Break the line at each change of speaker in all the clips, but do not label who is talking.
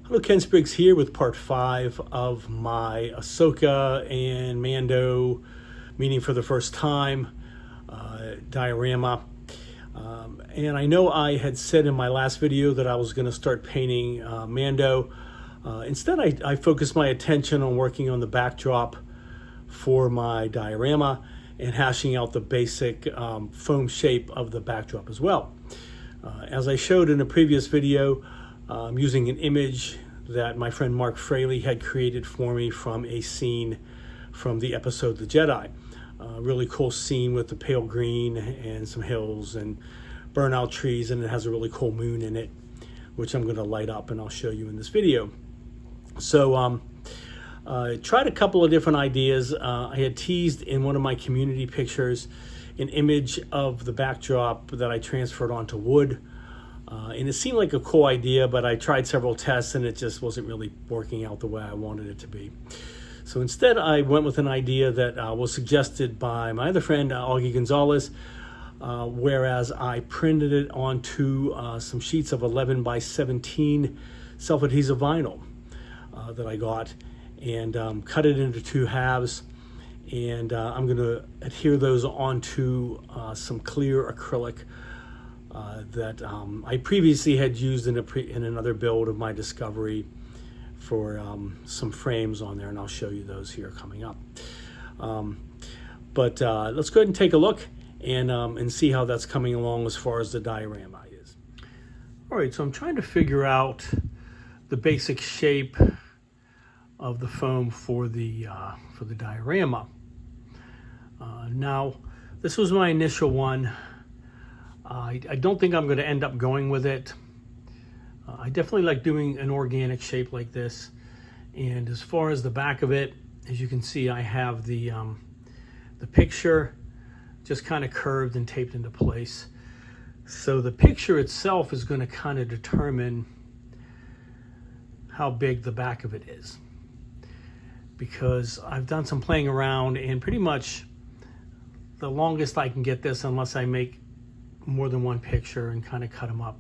Hello, Ken Spriggs here with part 5 of my Ahsoka and Mando meeting for the first time diorama. And I know I had said in my last video that I was going to start painting Mando. Instead, I focused my attention on working on the backdrop for my diorama and hashing out the basic foam shape of the backdrop as well. As I showed in a previous video, I'm using an image that my friend Marc Fraley had created for me from a scene from the episode The Jedi. Really cool scene with the pale green and some hills and burnout trees, and it has a really cool moon in it, which I'm going to light up and I'll show you in this video. So I tried a couple of different ideas. I had teased in one of my community pictures an image of the backdrop that I transferred onto wood. And it seemed like a cool idea, but I tried several tests and it just wasn't really working out the way I wanted it to be. So instead, I went with an idea that was suggested by my other friend, Augie Gonzalez, whereas I printed it onto some sheets of 11 by 17 self-adhesive vinyl that I got, and cut it into two halves. And I'm going to adhere those onto some clear acrylic that I previously had used in another build of my Discovery for some frames on there, and I'll show you those here coming up. But let's go ahead and take a look and see how that's coming along as far as the diorama is. All right, so I'm trying to figure out the basic shape of the foam for the diorama. Now, this was my initial one. I don't think I'm going to end up going with it. I definitely like doing an organic shape like this. And as far as the back of it, as you can see, I have the picture just kind of curved and taped into place. So the picture itself is going to kind of determine how big the back of it is. Because I've done some playing around, and pretty much the longest I can get this, unless I make more than one picture and kind of cut them up,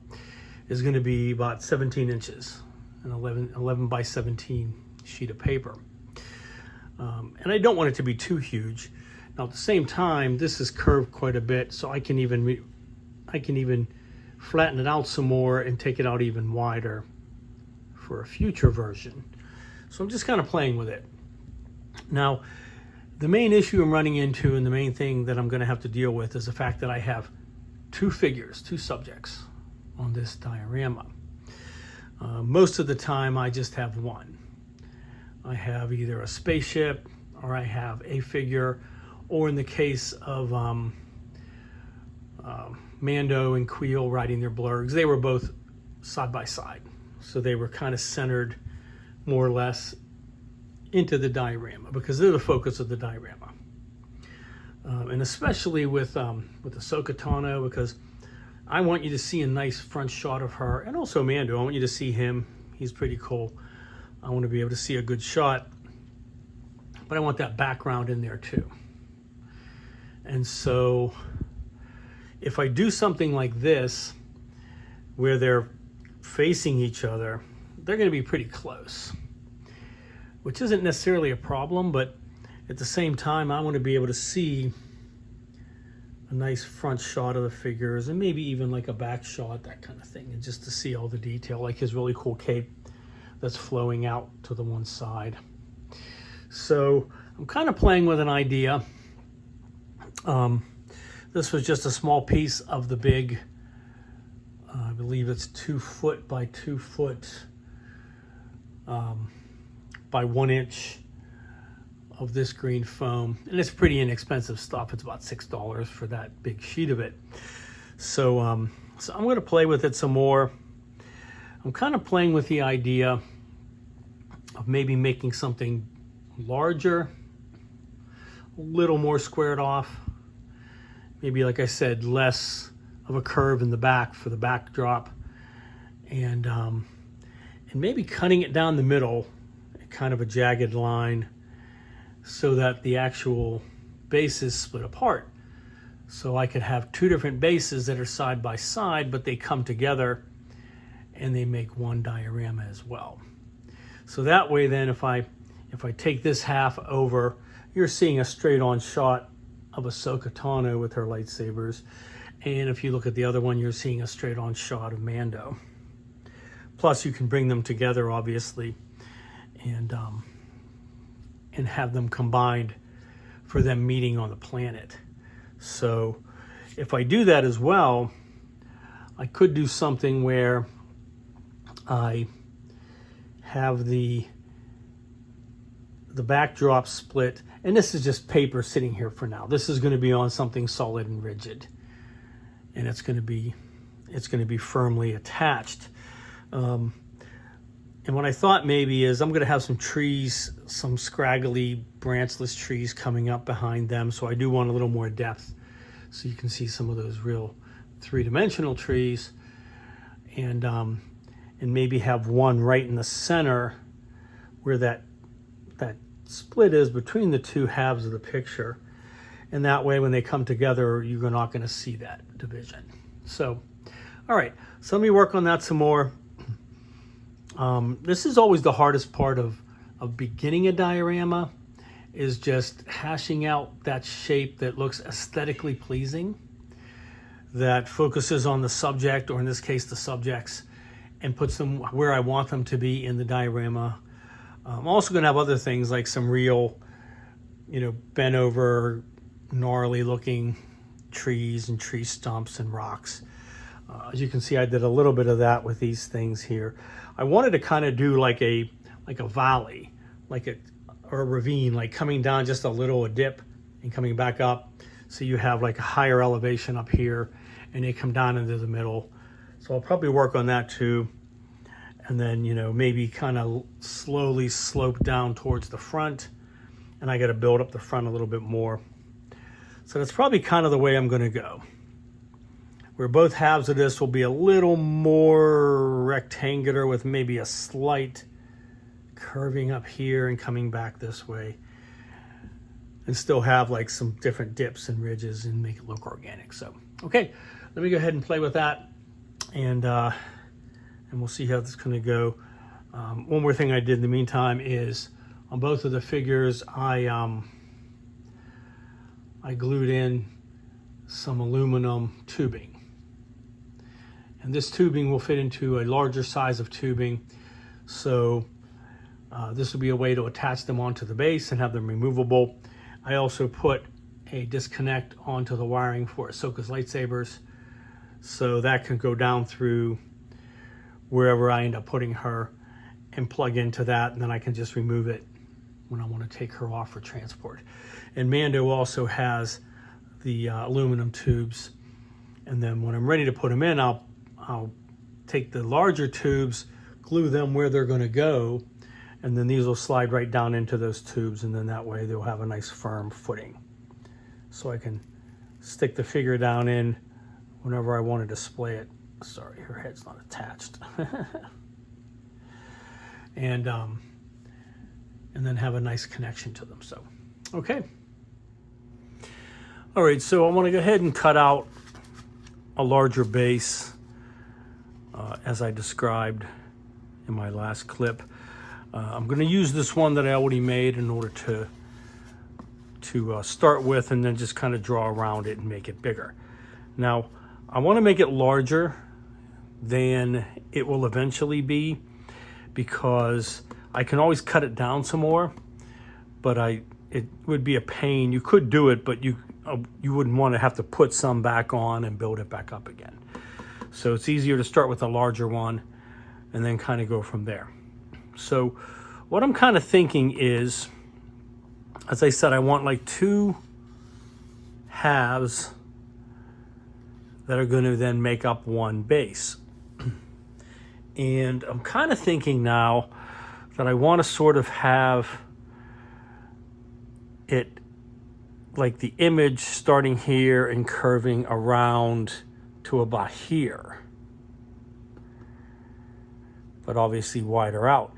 is going to be about 17 inches, an 11 by 17 sheet of paper. And I don't want it to be too huge. Now at the same time, this is curved quite a bit, so I can even flatten it out some more and take it out even wider for a future version. So I'm just kind of playing with it. Now, the main issue I'm running into, and the main thing that I'm going to have to deal with, is the fact that I have two figures, two subjects on this diorama. Most of the time I just have one. I have either a spaceship, or I have a figure, or in the case of Mando and Queel riding their blurgs, they were both side by side. So they were kind of centered more or less into the diorama, because they're the focus of the diorama. And especially with Ahsoka Tano, because I want you to see a nice front shot of her, and also Mando. I want you to see him. He's pretty cool. I want to be able to see a good shot, but I want that background in there too. And so if I do something like this, where they're facing each other, they're going to be pretty close, which isn't necessarily a problem, but at the same time, I want to be able to see a nice front shot of the figures, and maybe even like a back shot, that kind of thing, and just to see all the detail, like his really cool cape that's flowing out to the one side. So I'm kind of playing with an idea. This was just a small piece of the big, I believe it's 2 foot by 2 foot by 1 inch of this green foam, and it's pretty inexpensive stuff. It's about $6 for that big sheet of it. So I'm going to play with it some more. I'm kind of playing with the idea of maybe making something larger, a little more squared off, maybe, like I said, less of a curve in the back for the backdrop, and maybe cutting it down the middle, kind of a jagged line, so that the actual bases split apart. So I could have two different bases that are side by side, but they come together and they make one diorama as well. So that way then if I take this half over, you're seeing a straight on shot of Ahsoka Tano with her lightsabers. And if you look at the other one, you're seeing a straight on shot of Mando. Plus you can bring them together obviously and have them combined for them meeting on the planet. So if I do that as well, I could do something where I have the backdrop split, and this is just paper sitting here for now. This is going to be on something solid and rigid, and it's going to be firmly attached. And what I thought maybe is I'm going to have some trees, some scraggly branchless trees coming up behind them, so I do want a little more depth so you can see some of those real three-dimensional trees, and maybe have one right in the center where that split is between the two halves of the picture, and that way when they come together you're not going to see that division. So all right, so let me work on that some more. This is always the hardest part of beginning a diorama, is just hashing out that shape that looks aesthetically pleasing, that focuses on the subject, or in this case the subjects, and puts them where I want them to be in the diorama. I'm also going to have other things like some real, bent over, gnarly looking trees and tree stumps and rocks. As you can see, I did a little bit of that with these things here. I wanted to kind of do like a valley, or a ravine, like coming down just a little, a dip, and coming back up. So you have like a higher elevation up here, and they come down into the middle. So I'll probably work on that too. And then, maybe kind of slowly slope down towards the front. And I got to build up the front a little bit more. So that's probably kind of the way I'm going to go. Where both halves of this will be a little more rectangular with maybe a slight curving up here and coming back this way. And still have like some different dips and ridges and make it look organic. So, okay, let me go ahead and play with that. And we'll see how this is going to go. One more thing I did in the meantime is on both of the figures, I glued in some aluminum tubing. And this tubing will fit into a larger size of tubing. So this will be a way to attach them onto the base and have them removable. I also put a disconnect onto the wiring for Ahsoka's lightsabers, so that can go down through wherever I end up putting her and plug into that, and then I can just remove it when I want to take her off for transport. And Mando also has the aluminum tubes, and then when I'm ready to put them in, I'll take the larger tubes, glue them where they're going to go, and then these will slide right down into those tubes, and then that way they'll have a nice firm footing. So I can stick the figure down in whenever I want to display it. Sorry, her head's not attached. And then have a nice connection to them. So, okay. All right, so I want to go ahead and cut out a larger base, as I described in my last clip. I'm going to use this one that I already made in order to start with, and then just kind of draw around it and make it bigger. Now, I want to make it larger than it will eventually be, because I can always cut it down some more, but it would be a pain. You could do it, but you wouldn't want to have to put some back on and build it back up again. So it's easier to start with a larger one and then kind of go from there. So what I'm kind of thinking is, as I said, I want like two halves that are going to then make up one base. And I'm kind of thinking now that I want to sort of have it like the image starting here and curving around to about here, but obviously wider out.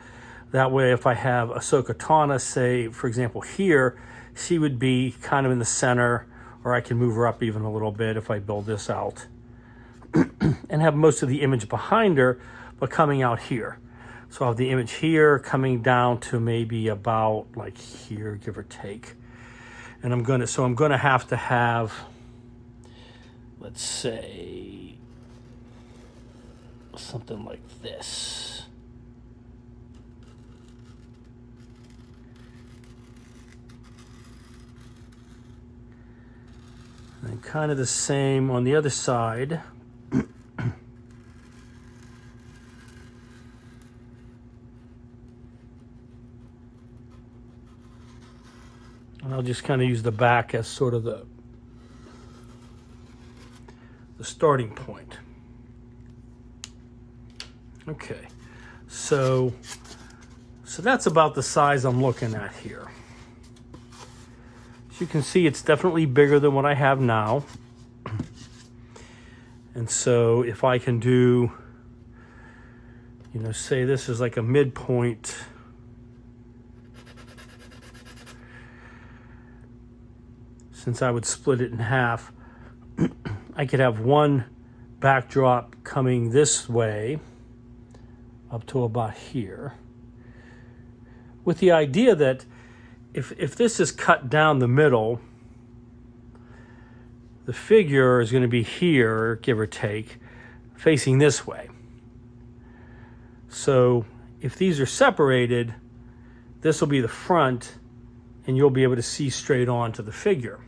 That way, if I have Ahsoka Tano, say, for example, here, she would be kind of in the center, or I can move her up even a little bit if I build this out and have most of the image behind her, but coming out here. So I have the image here coming down to maybe about like here, give or take. And I'm gonna have to have, let's say, something like this. And kind of the same on the other side. And I'll just kind of use the back as sort of the starting point. Okay, so that's about the size I'm looking at here. As you can see, it's definitely bigger than what I have now. And so if I can do, you know, say this is like a midpoint. Since I would split it in half, I could have one backdrop coming this way up to about here, with the idea that if this is cut down the middle, the figure is going to be here, give or take, facing this way. So if these are separated, this will be the front, and you'll be able to see straight on to the figure,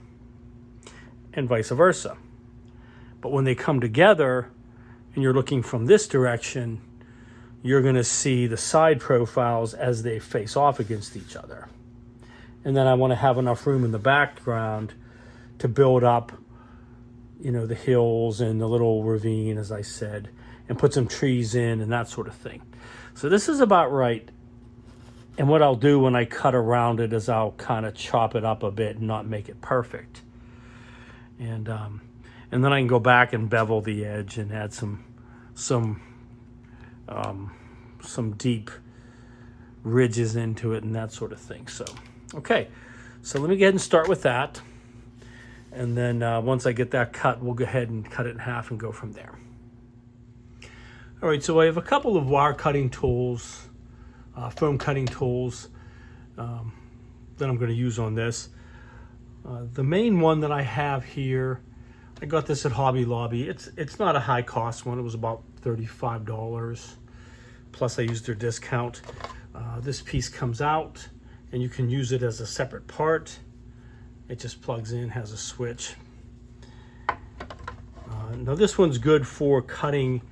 and vice versa. But when they come together and you're looking from this direction, you're going to see the side profiles as they face off against each other. And then I want to have enough room in the background to build up, you know, the hills and the little ravine, as I said, and put some trees in and that sort of thing. So this is about right. And what I'll do when I cut around it is I'll kind of chop it up a bit and not make it perfect. And then I can go back and bevel the edge and add some deep ridges into it and that sort of thing. So, okay, so let me go ahead and start with that. And then once I get that cut, we'll go ahead and cut it in half and go from there. All right, so I have a couple of wire cutting tools, foam cutting tools that I'm going to use on this. The main one that I have here, I got this at Hobby Lobby. It's not a high cost one. It was about $35. Plus I used their discount. This piece comes out and you can use it as a separate part. It just plugs in, has a switch. Now this one's good for cutting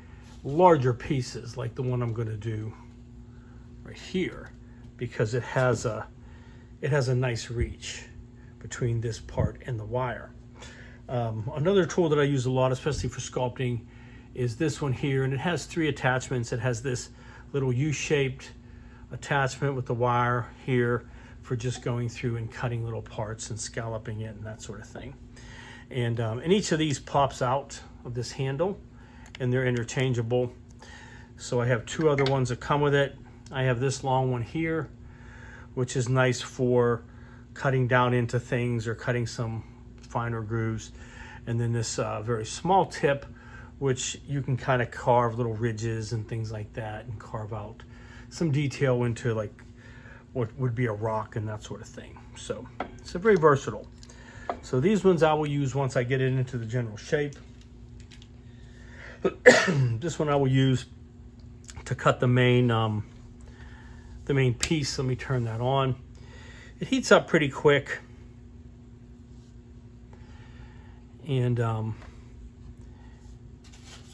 larger pieces like the one I'm going to do right here, because it has a nice reach between this part and the wire. Another tool that I use a lot, especially for sculpting, is this one here, and it has 3 attachments. It has this little U-shaped attachment with the wire here for just going through and cutting little parts and scalloping it and that sort of thing. And each of these pops out of this handle, and they're interchangeable. So I have 2 other ones that come with it. I have this long one here, which is nice for cutting down into things or cutting some finer grooves. And then this very small tip, which you can kind of carve little ridges and things like that and carve out some detail into like what would be a rock and that sort of thing. So it's very versatile. So these ones I will use once I get it into the general shape. This one I will use to cut the main piece. Let me turn that on. It heats up pretty quick, and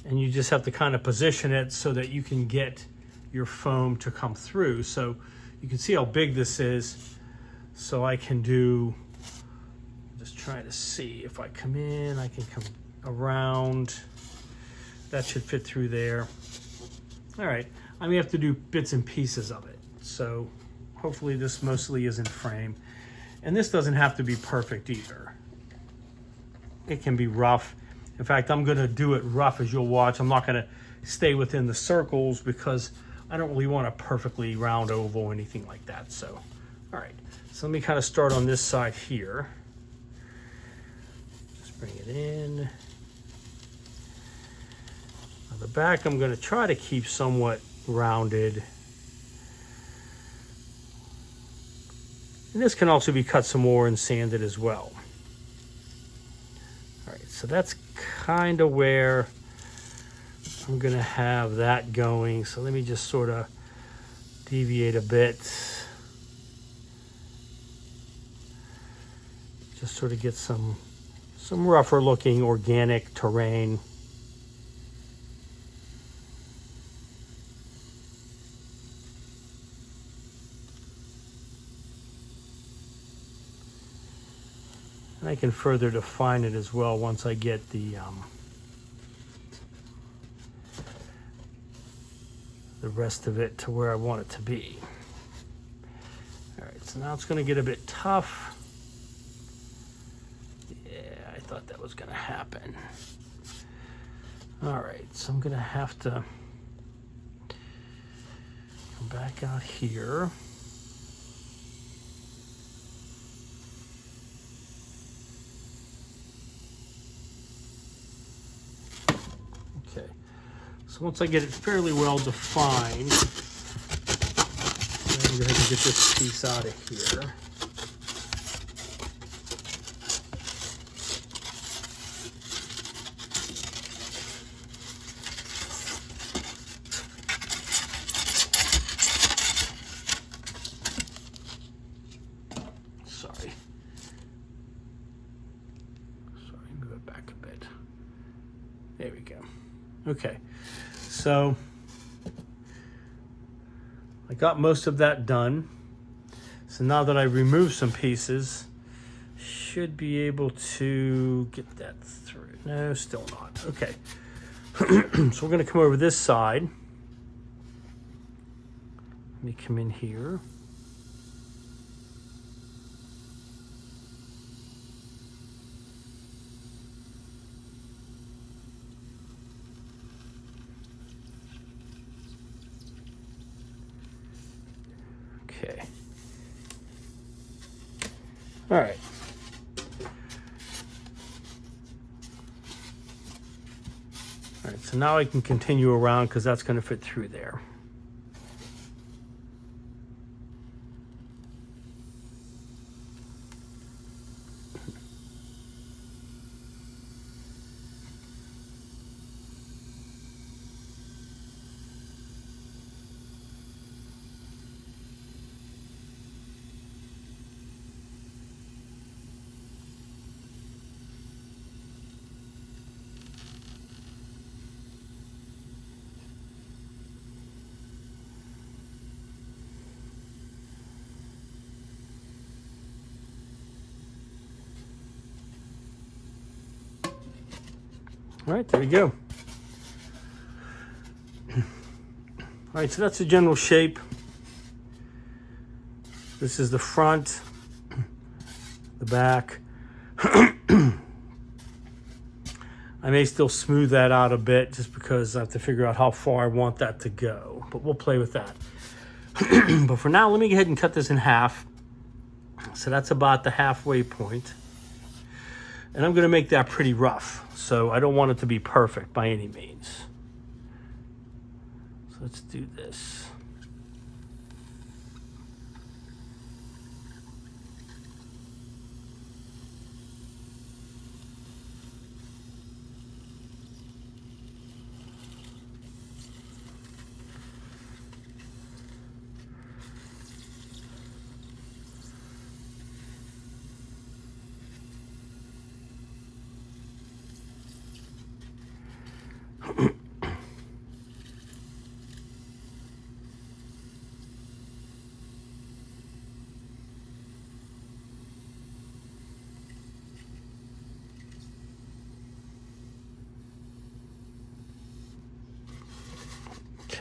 you just have to kind of position it so that you can get your foam to come through. So you can see how big this is. So I can do, just trying to see if I come in, I can come around. That should fit through there. All right, I may have to do bits and pieces of it. So hopefully this mostly is in frame. And this doesn't have to be perfect either. It can be rough. In fact, I'm gonna do it rough, as you'll watch. I'm not gonna stay within the circles because I don't really want a perfectly round oval or anything like that. So, all right, so let me kind of start on this side here. Just bring it in. The back I'm going to try to keep somewhat rounded. And this can also be cut some more and sanded as well. All right, so that's kind of where I'm going to have that going. So let me just sort of deviate a bit. Just sort of get some rougher looking organic terrain. And I can further define it as well once I get the rest of it to where I want it to be. All right, so now it's going to get a bit tough. Yeah, I thought that was going to happen. All right, so I'm going to have to come back out here. Okay, so once I get it fairly well defined, I'm going to go ahead and get this piece out of here. Sorry, move it back a bit. There we go. Okay, so I got most of that done. So now that I removed some pieces, should be able to get that through. No, still not. Okay, so we're going to come over this side. Let me come in here. Okay. All right. All right, so now I can continue around because that's going to fit through there. All right, there we go. All right, so that's the general shape. This is the front, the back. I may still smooth that out a bit just because I have to figure out how far I want that to go, but we'll play with that. But for now, let me go ahead and cut this in half. So that's about the halfway point. And I'm going to make that pretty rough. So I don't want it to be perfect by any means. So let's do this.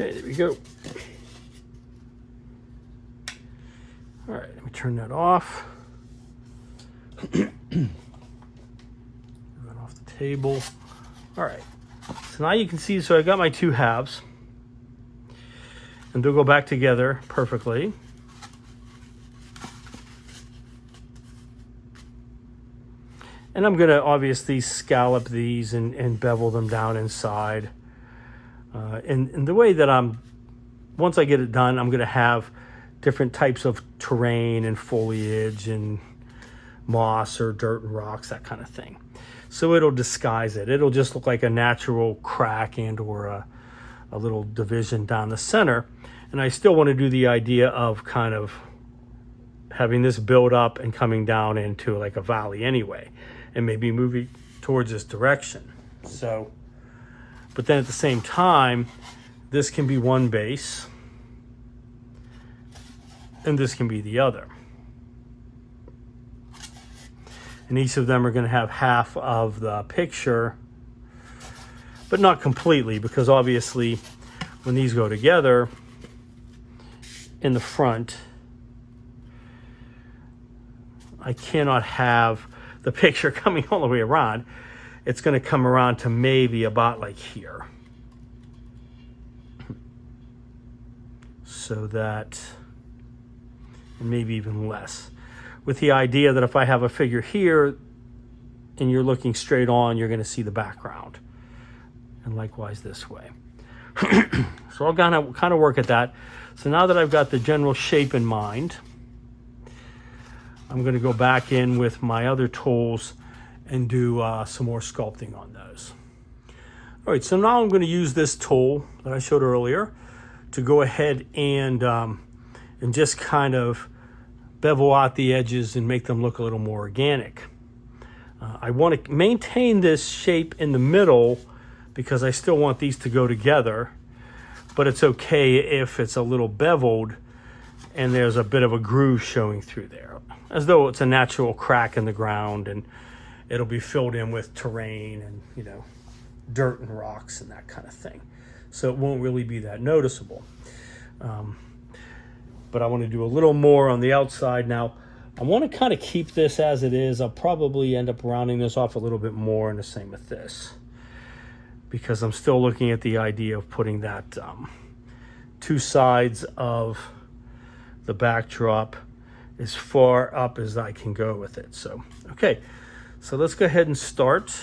Okay, there we go. All right, let me turn that off. Move that off the table. All right, so now you can see, so I got my two halves, and they'll go back together perfectly. And I'm gonna obviously scallop these and bevel them down inside. And the way that once I get it done, I'm going to have different types of terrain and foliage and moss or dirt and rocks, that kind of thing. So it'll disguise it. It'll just look like a natural crack and or a little division down the center. And I still want to do the idea of kind of having this build up and coming down into like a valley anyway, and maybe moving towards this direction. So, but then at the same time, this can be one base and this can be the other. And each of them are going to have half of the picture, but not completely, because obviously when these go together in the front, I cannot have the picture coming all the way around. It's going to come around to maybe about like here. So that, and maybe even less. With the idea that if I have a figure here and you're looking straight on, you're going to see the background. And likewise this way. So I'll kind of work at that. So now that I've got the general shape in mind, I'm going to go back in with my other tools and do some more sculpting on those. All right, so now I'm going to use this tool that I showed earlier to go ahead and just kind of bevel out the edges and make them look a little more organic. I want to maintain this shape in the middle because I still want these to go together, but it's okay if it's a little beveled and there's a bit of a groove showing through there, as though it's a natural crack in the ground and it'll be filled in with terrain and, you know, dirt and rocks and that kind of thing. So it won't really be that noticeable. But I want to do a little more on the outside. Now, I want to kind of keep this as it is. I'll probably end up rounding this off a little bit more, and the same with this, because I'm still looking at the idea of putting that two sides of the backdrop as far up as I can go with it. So, okay, so let's go ahead and start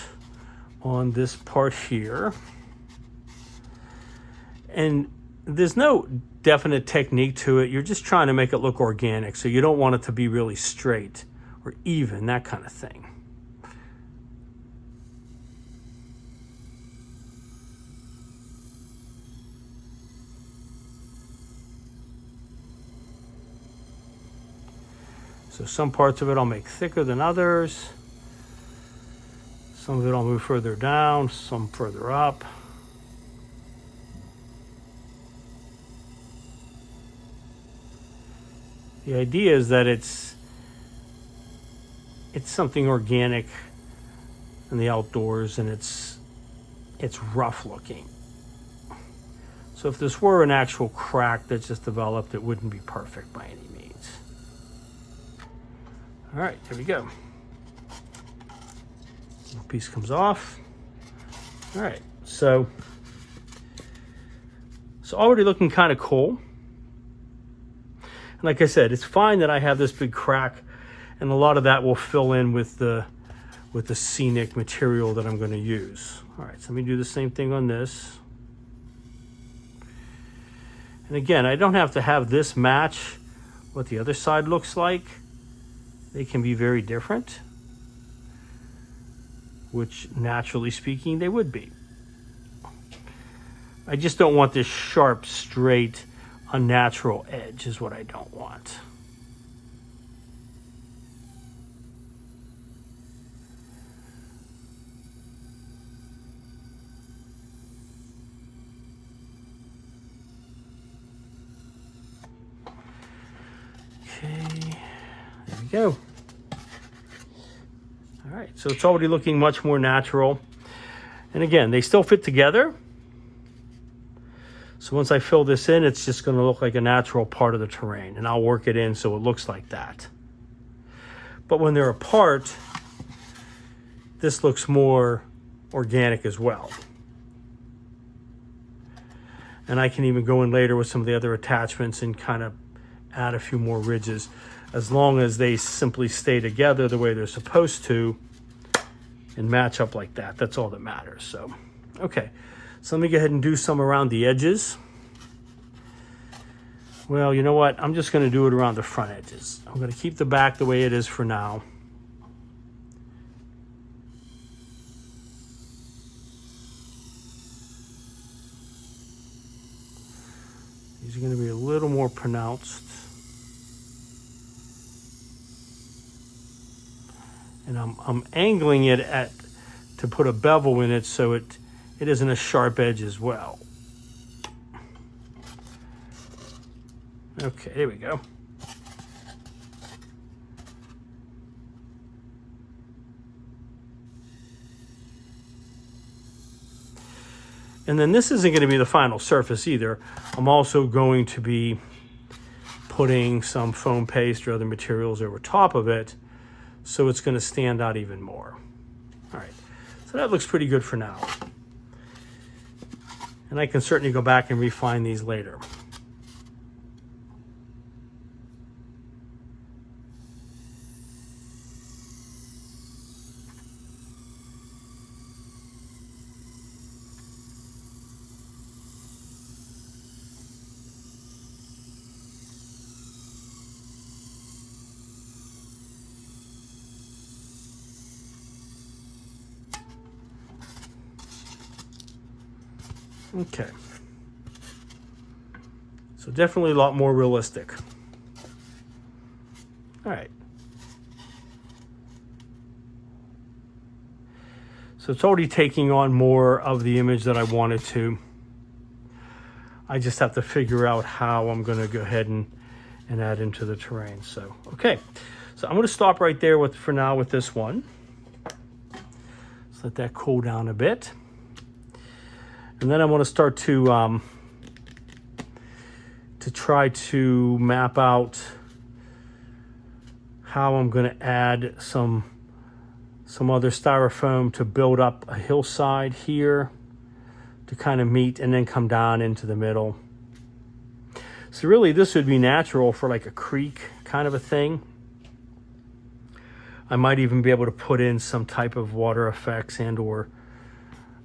on this part here. And there's no definite technique to it. You're just trying to make it look organic, so you don't want it to be really straight or even, that kind of thing. So some parts of it I'll make thicker than others. Some of it I'll move further down, some further up. The idea is that it's something organic in the outdoors, and it's rough looking. So if this were an actual crack that just developed, it wouldn't be perfect by any means. All right, there we go. One piece comes off. All right, so already looking kind of cool. And like I said, it's fine that I have this big crack, and a lot of that will fill in with the scenic material that I'm going to use. All right, so let me do the same thing on this. And again, I don't have to have this match what the other side looks like. They can be very different, which naturally speaking, they would be. I just don't want this sharp, straight, unnatural edge is what I don't want. Okay, there we go. All right, so it's already looking much more natural. And again, they still fit together. So once I fill this in, it's just going to look like a natural part of the terrain, and I'll work it in so it looks like that. But when they're apart, this looks more organic as well. And I can even go in later with some of the other attachments and kind of add a few more ridges, as long as they simply stay together the way they're supposed to and match up like that. That's all that matters. So, okay. So let me go ahead and do some around the edges. Well, you know what? I'm just going to do it around the front edges. I'm going to keep the back the way it is for now. These are going to be a little more pronounced. And I'm angling it to put a bevel in it so it isn't a sharp edge as well. Okay, there we go. And then this isn't going to be the final surface either. I'm also going to be putting some foam paste or other materials over top of it, so it's going to stand out even more. All right, so that looks pretty good for now. And I can certainly go back and refine these later. Okay. So definitely a lot more realistic. All right. So it's already taking on more of the image that I wanted to. I just have to figure out how I'm going to go ahead and add into the terrain. So, okay. So I'm going to stop right there for now with this one. Let's let that cool down a bit. And then I want to start to try to map out how I'm going to add some other styrofoam to build up a hillside here to kind of meet and then come down into the middle. So really this would be natural for like a creek kind of a thing. I might even be able to put in some type of water effects and or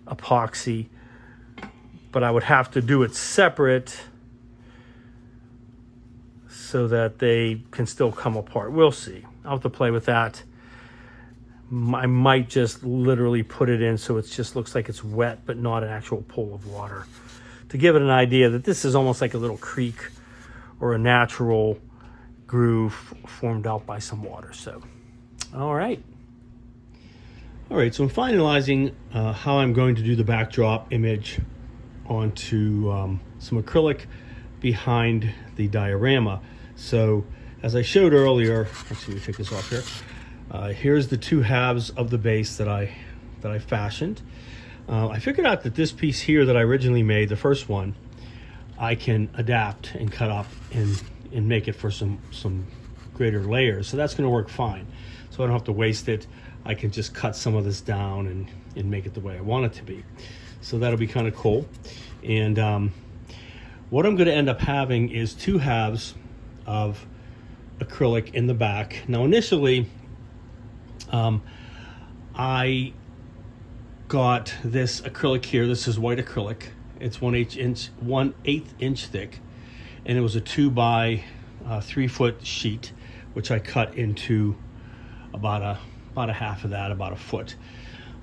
epoxy, but I would have to do it separate so that they can still come apart. We'll see. I'll have to play with that. I might just literally put it in so it just looks like it's wet, but not an actual pool of water, to give it an idea that this is almost like a little creek or a natural groove formed out by some water. So, all right. All right, so I'm finalizing how I'm going to do the backdrop image onto some acrylic behind the diorama. So as I showed earlier, actually, let me take this off here. Here's the two halves of the base that I fashioned. I figured out that this piece here that I originally made, the first one, I can adapt and cut up and make it for some greater layers. So that's going to work fine. So I don't have to waste it. I can just cut some of this down and make it the way I want it to be. So that'll be kind of cool. And what I'm going to end up having is two halves of acrylic in the back. Now initially, I got this acrylic here. This is white acrylic. It's 1/8 inch thick, and it was a 2 by 3 foot sheet, which I cut into about a half of that, about a foot.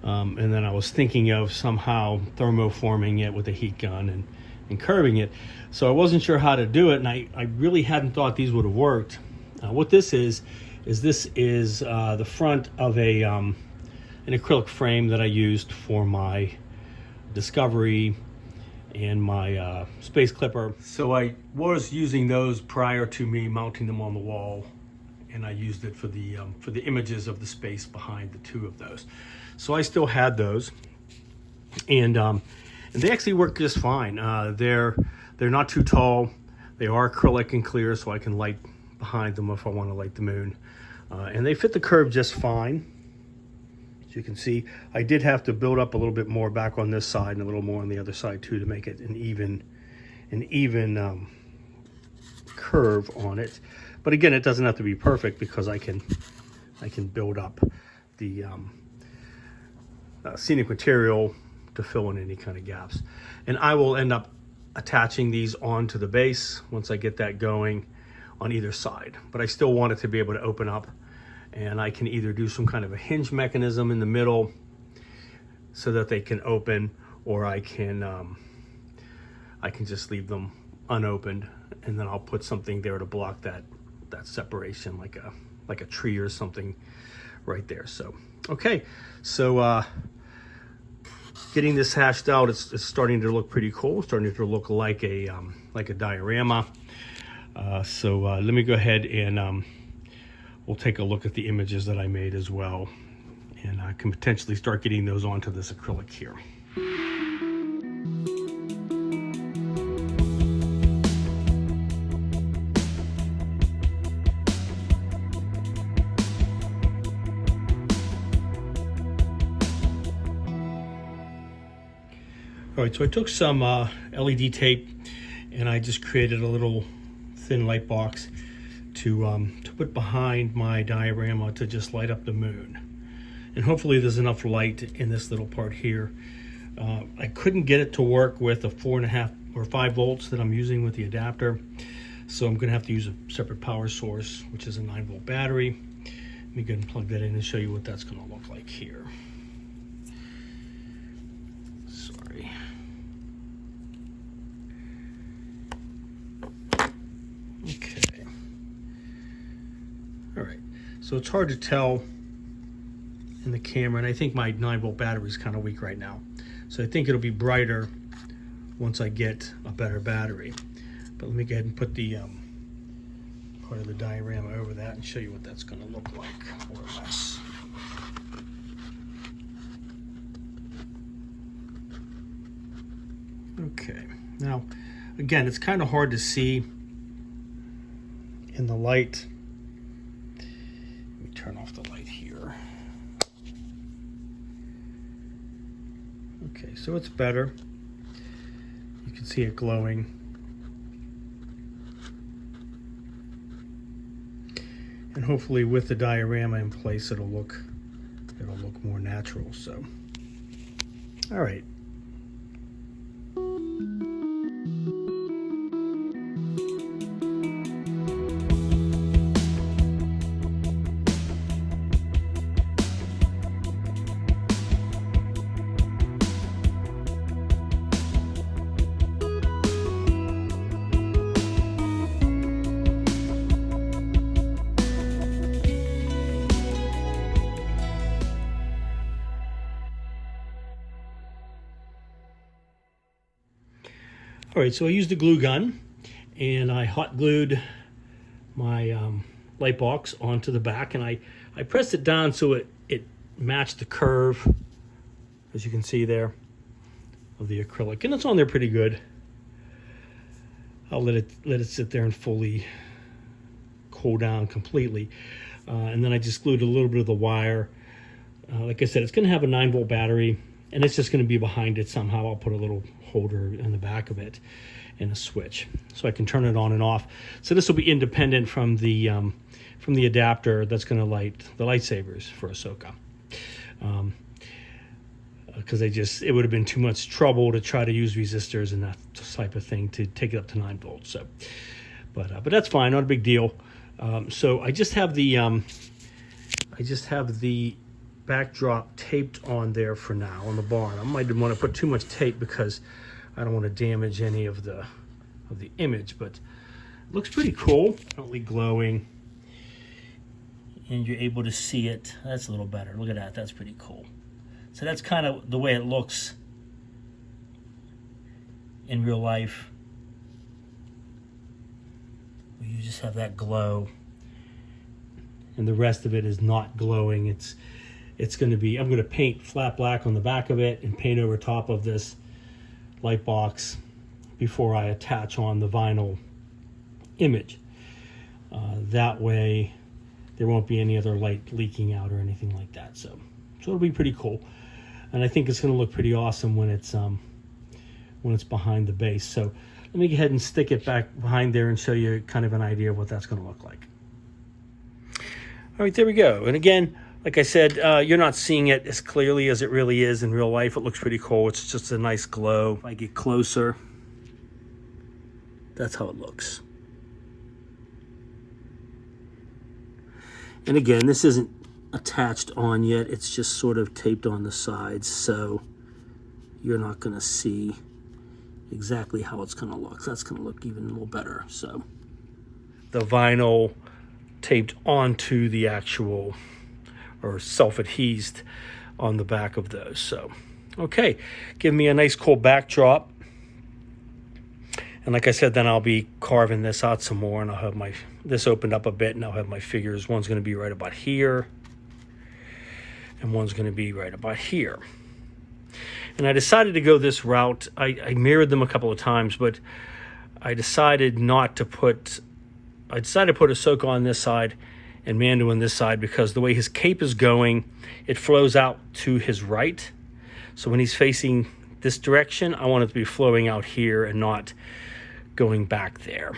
And then I was thinking of somehow thermoforming it with a heat gun and curving it. So I wasn't sure how to do it, and I really hadn't thought these would have worked. What this is the front of an acrylic frame that I used for my Discovery and my Space Clipper. So I was using those prior to me mounting them on the wall, and I used it for the images of the space behind the two of those. So I still had those, and they actually work just fine. They're not too tall. They are acrylic and clear, so I can light behind them if I want to light the moon. And they fit the curve just fine. As you can see, I did have to build up a little bit more back on this side and a little more on the other side too to make it an even curve on it. But again, it doesn't have to be perfect because I can build up the scenic material to fill in any kind of gaps. And I will end up attaching these onto the base once I get that going on either side. But I still want it to be able to open up, and I can either do some kind of a hinge mechanism in the middle so that they can open, or I can just leave them unopened, and then I'll put something there to block that separation, like a tree or something right there. So okay, so getting this hashed out, it's starting to look pretty cool, starting to look like a diorama. So let me go ahead and we'll take a look at the images that I made as well, and I can potentially start getting those onto this acrylic here. All right, so I took some LED tape and I just created a little thin light box to put behind my diorama to just light up the moon. And hopefully there's enough light in this little part here. I couldn't get it to work with the 4.5 or 5 volts that I'm using with the adapter, so I'm gonna have to use a separate power source, which is a 9-volt battery. Let me go ahead and plug that in and show you what that's gonna look like here. Sorry. Okay. All right, so it's hard to tell in the camera, and I think my 9-volt battery is kind of weak right now, so I think it'll be brighter once I get a better battery. But let me go ahead and put the part of the diorama over that and show you what that's going to look like, more or less. Okay, now again, it's kind of hard to see in the light. Let me turn off the light here. Okay, so it's better. You can see it glowing. And hopefully with the diorama in place, it'll look more natural. So, all right. All right, so I used a glue gun and I hot glued my light box onto the back, and I pressed it down so it matched the curve, as you can see there, of the acrylic, and it's on there pretty good. I'll let it sit there and fully cool down completely, and then I just glued a little bit of the wire. Like I said, it's going to have a 9-volt battery, and it's just going to be behind it somehow. I'll put a little holder in the back of it and a switch so I can turn it on and off. So this will be independent from the adapter that's going to light the lightsabers for Ahsoka, because it would have been too much trouble to try to use resistors and that type of thing to take it up to 9 volts. So, but that's fine, not a big deal. So I just have the backdrop taped on there for now on the barn. I might want to put too much tape because I don't want to damage any of the image, but it looks pretty cool. Definitely glowing, and you're able to see it. That's a little better. Look at that. That's pretty cool. So that's kind of the way it looks in real life. You just have that glow, and the rest of it is not glowing. It's going to be, I'm going to paint flat black on the back of it and paint over top of this light box before I attach on the vinyl image. That way there won't be any other light leaking out or anything like that. So it'll be pretty cool. And I think it's going to look pretty awesome when it's behind the base. So let me go ahead and stick it back behind there and show you kind of an idea of what that's going to look like. All right, there we go. And again, Like I said, you're not seeing it as clearly as it really is in real life. It looks pretty cool. It's just a nice glow. If I get closer, that's how it looks. And again, this isn't attached on yet. It's just sort of taped on the sides, so you're not going to see exactly how it's going to look. That's going to look even a little better. So the vinyl taped onto the actual, or self-adhesed on the back of those. So, okay, give me a nice cool backdrop. And like I said, then I'll be carving this out some more, and I'll have this opened up a bit, and I'll have my figures. One's going to be right about here, and one's going to be right about here. And I decided to go this route. I mirrored them a couple of times, but I decided to put Ahsoka on this side and Mando on this side, because the way his cape is going, it flows out to his right. So when he's facing this direction, I want it to be flowing out here and not going back there.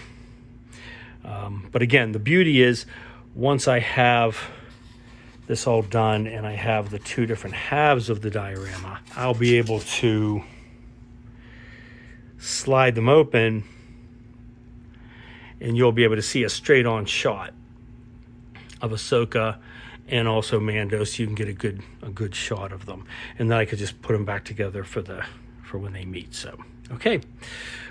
But again, the beauty is, once I have this all done and I have the two different halves of the diorama, I'll be able to slide them open and you'll be able to see a straight on shot of Ahsoka and also Mando, so you can get a good shot of them. And then I could just put them back together for when they meet. So, okay.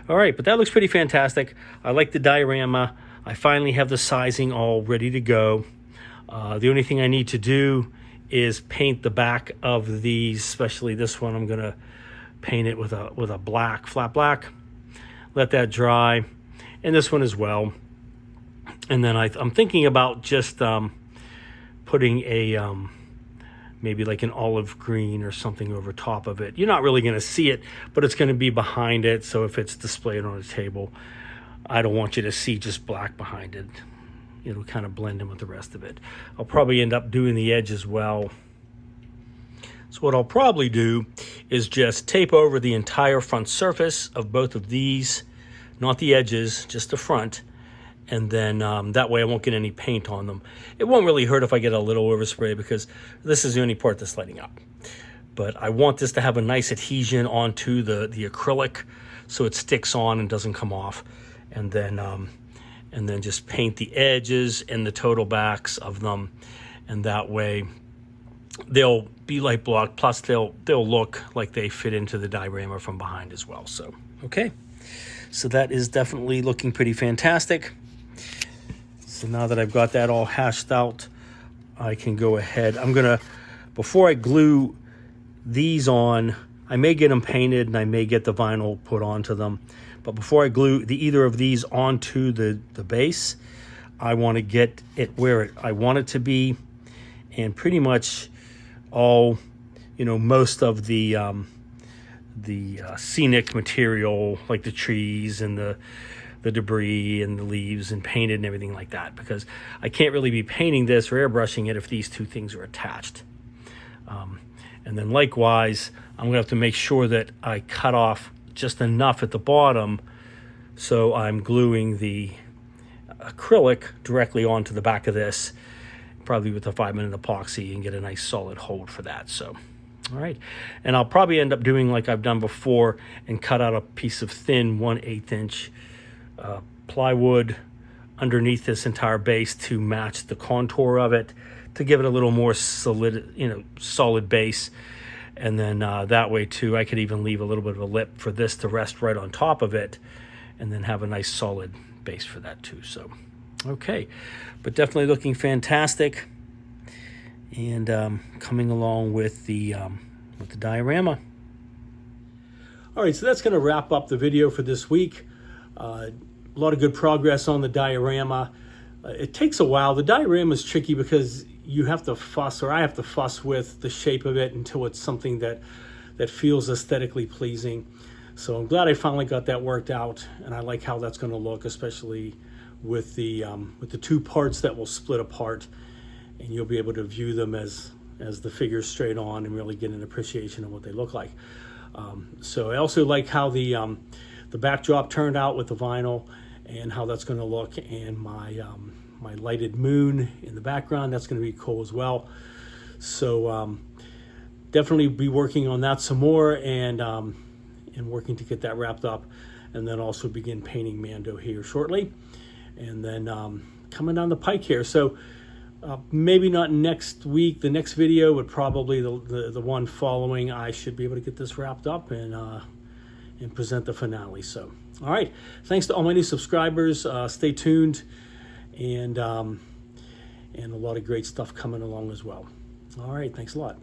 All right, but that looks pretty fantastic. I like the diorama. I finally have the sizing all ready to go. The only thing I need to do is paint the back of these, especially this one. I'm going to paint it with a black, flat black. Let that dry. And this one as well. And then I'm thinking about just putting a maybe like an olive green or something over top of it. You're not really going to see it, but it's going to be behind it. So if it's displayed on a table, I don't want you to see just black behind it. It'll kind of blend in with the rest of it. I'll probably end up doing the edge as well. So what I'll probably do is just tape over the entire front surface of both of these, not the edges, just the front. And then that way I won't get any paint on them. It won't really hurt if I get a little overspray, because this is the only part that's lighting up. But I want this to have a nice adhesion onto the acrylic, so it sticks on and doesn't come off. And then just paint the edges and the total backs of them, and that way they'll be light blocked, plus they'll look like they fit into the diorama from behind as well. So, okay. So that is definitely looking pretty fantastic. So now that I've got that all hashed out, I can go ahead. Before I glue these on, I may get them painted and I may get the vinyl put onto them. But before I glue either of these onto the base, I want to get it where I want it to be. And pretty much all, most of the scenic material, like the trees and the debris and the leaves, and painted and everything like that, because I can't really be painting this or airbrushing it if these two things are attached. And then likewise, I'm going to have to make sure that I cut off just enough at the bottom so I'm gluing the acrylic directly onto the back of this, probably with a 5-minute epoxy, and get a nice solid hold for that. So, all right. And I'll probably end up doing like I've done before and cut out a piece of thin 1/8 inch plywood underneath this entire base to match the contour of it, to give it a little more solid base. And then that way too, I could even leave a little bit of a lip for this to rest right on top of it, and then have a nice solid base for that too. So, okay, but definitely looking fantastic, and coming along with the diorama. All right, so that's going to wrap up the video for this week. A lot of good progress on the diorama. It takes a while. The diorama is tricky because you have to fuss, or I have to fuss with the shape of it until it's something that feels aesthetically pleasing. So I'm glad I finally got that worked out, and I like how that's going to look, especially with the two parts that will split apart, and you'll be able to view them as the figures straight on and really get an appreciation of what they look like. So I also like how the backdrop turned out with the vinyl, and how that's going to look, and my lighted moon in the background, that's going to be cool as well. So definitely be working on that some more, and working to get that wrapped up, and then also begin painting Mando here shortly, and then coming down the pike here. So maybe not next week, the next video, but probably the one following, I should be able to get this wrapped up and present the finale. So, all right, thanks to all my new subscribers. Stay tuned, and a lot of great stuff coming along as well. All right, thanks a lot.